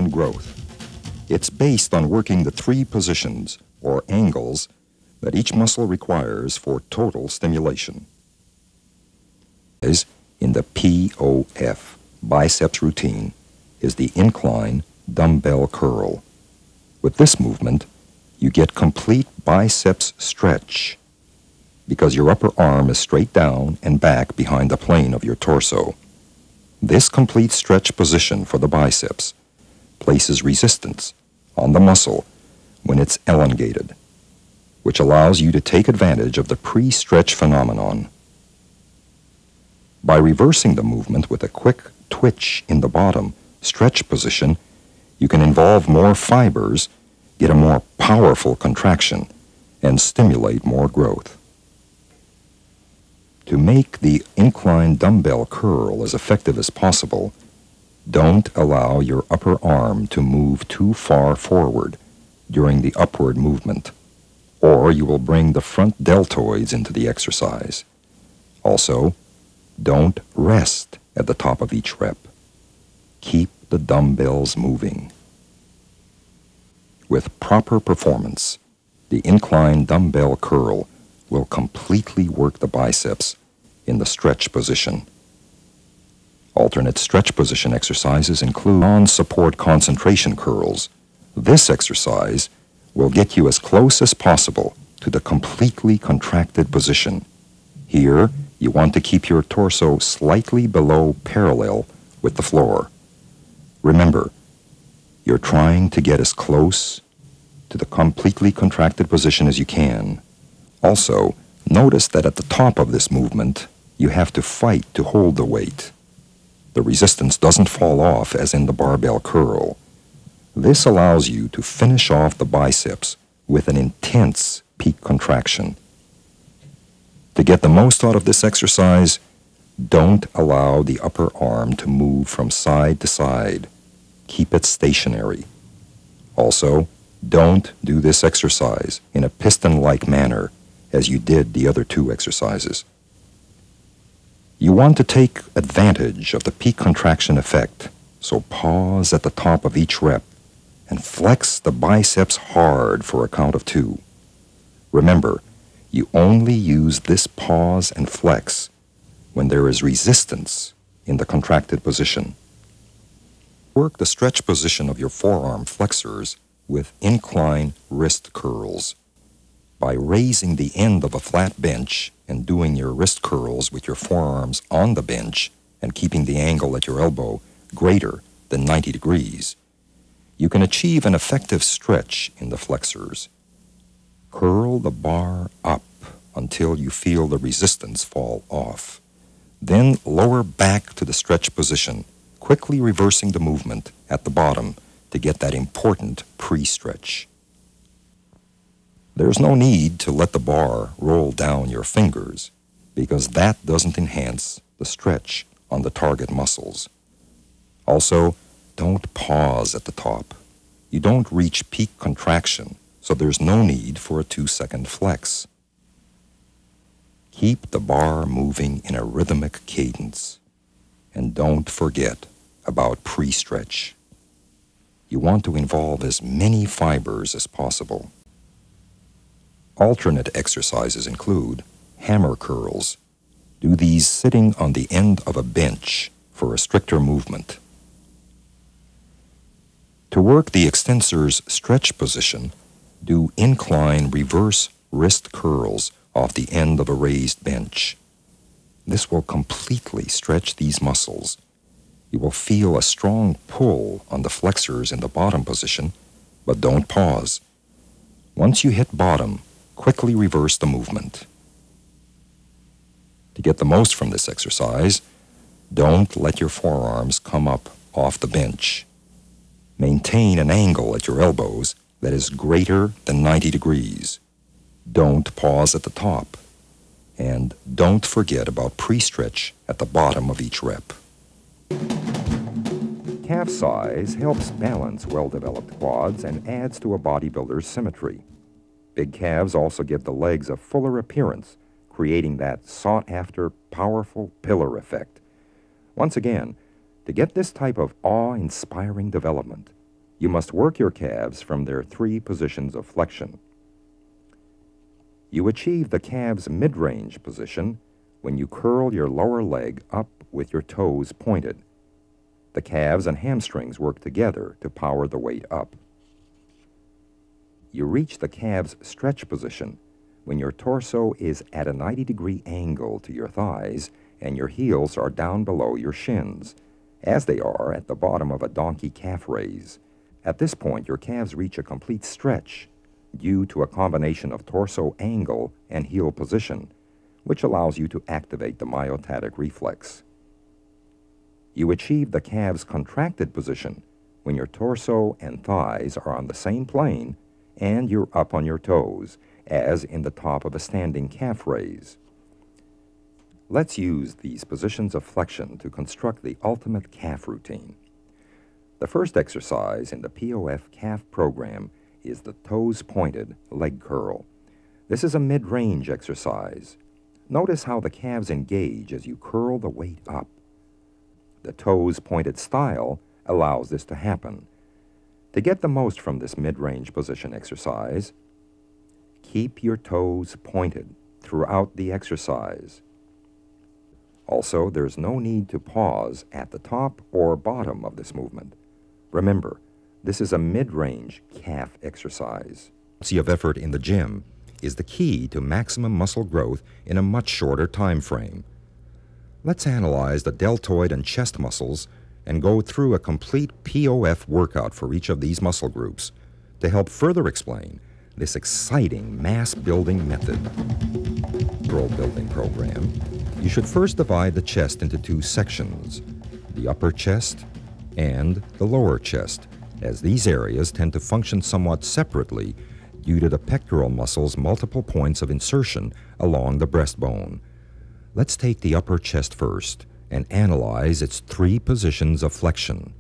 and growth. It's based on working the 3 positions, or angles, that each muscle requires for total stimulation. In the POF, biceps routine, is the incline dumbbell curl. With this movement, you get complete biceps stretch because your upper arm is straight down and back behind the plane of your torso. This complete stretch position for the biceps places resistance on the muscle when it's elongated, which allows you to take advantage of the pre-stretch phenomenon. By reversing the movement with a quick twitch in the bottom stretch position, you can involve more fibers, get a more powerful contraction, and stimulate more growth. To make the incline dumbbell curl as effective as possible, don't allow your upper arm to move too far forward during the upward movement, or you will bring the front deltoids into the exercise. Also, don't rest at the top of each rep. Keep the dumbbells moving. With proper performance, the incline dumbbell curl will completely work the biceps in the stretch position. Alternate stretch position exercises include non-support concentration curls. This exercise will get you as close as possible to the completely contracted position. Here, you want to keep your torso slightly below parallel with the floor. Remember, you're trying to get as close to the completely contracted position as you can. Also, notice that at the top of this movement, you have to fight to hold the weight. The resistance doesn't fall off as in the barbell curl. This allows you to finish off the biceps with an intense peak contraction. To get the most out of this exercise, don't allow the upper arm to move from side to side. Keep it stationary. Also, don't do this exercise in a piston-like manner as you did the other 2 exercises. You want to take advantage of the peak contraction effect, so pause at the top of each rep and flex the biceps hard for a count of 2. Remember, you only use this pause and flex when there is resistance in the contracted position. Work the stretch position of your forearm flexors with incline wrist curls. By raising the end of a flat bench and doing your wrist curls with your forearms on the bench and keeping the angle at your elbow greater than 90 degrees, you can achieve an effective stretch in the flexors. Curl the bar up until you feel the resistance fall off. Then lower back to the stretch position, quickly reversing the movement at the bottom to get that important pre-stretch. There's no need to let the bar roll down your fingers because that doesn't enhance the stretch on the target muscles. Also, don't pause at the top. You don't reach peak contraction, so there's no need for a 2-second flex. Keep the bar moving in a rhythmic cadence, and don't forget about pre-stretch. You want to involve as many fibers as possible. Alternate exercises include hammer curls. Do these sitting on the end of a bench for a stricter movement. To work the extensor's stretch position, do incline reverse wrist curls off the end of a raised bench. This will completely stretch these muscles. You will feel a strong pull on the flexors in the bottom position, but don't pause. Once you hit bottom, quickly reverse the movement. To get the most from this exercise, don't let your forearms come up off the bench. Maintain an angle at your elbows that is greater than 90 degrees. Don't pause at the top. And don't forget about pre-stretch at the bottom of each rep. Calf size helps balance well-developed quads and adds to a bodybuilder's symmetry. Big calves also give the legs a fuller appearance, creating that sought-after, powerful pillar effect. Once again, to get this type of awe-inspiring development, You must work your calves from their 3 positions of flexion. You achieve the calves' mid-range position when you curl your lower leg up with your toes pointed. The calves and hamstrings work together to power the weight up. You reach the calves' stretch position when your torso is at a 90-degree angle to your thighs and your heels are down below your shins, as they are at the bottom of a donkey calf raise. At this point, your calves reach a complete stretch due to a combination of torso angle and heel position, which allows you to activate the myotatic reflex. You achieve the calves' contracted position when your torso and thighs are on the same plane and you're up on your toes, as in the top of a standing calf raise. Let's use these positions of flexion to construct the ultimate calf routine. The first exercise in the POF calf program is the toes pointed leg curl. This is a mid-range exercise. Notice how the calves engage as you curl the weight up. The toes pointed style allows this to happen. To get the most from this mid-range position exercise, keep your toes pointed throughout the exercise. Also, there's no need to pause at the top or bottom of this movement. Remember, this is a mid-range calf exercise. Frequency of effort in the gym is the key to maximum muscle growth in a much shorter time frame. Let's analyze the deltoid and chest muscles and go through a complete POF workout for each of these muscle groups to help further explain this exciting mass-building method. Muscle building program. You should first divide the chest into 2 sections, the upper chest and the lower chest, as these areas tend to function somewhat separately due to the pectoral muscle's multiple points of insertion along the breastbone. Let's take the upper chest first and analyze its 3 positions of flexion.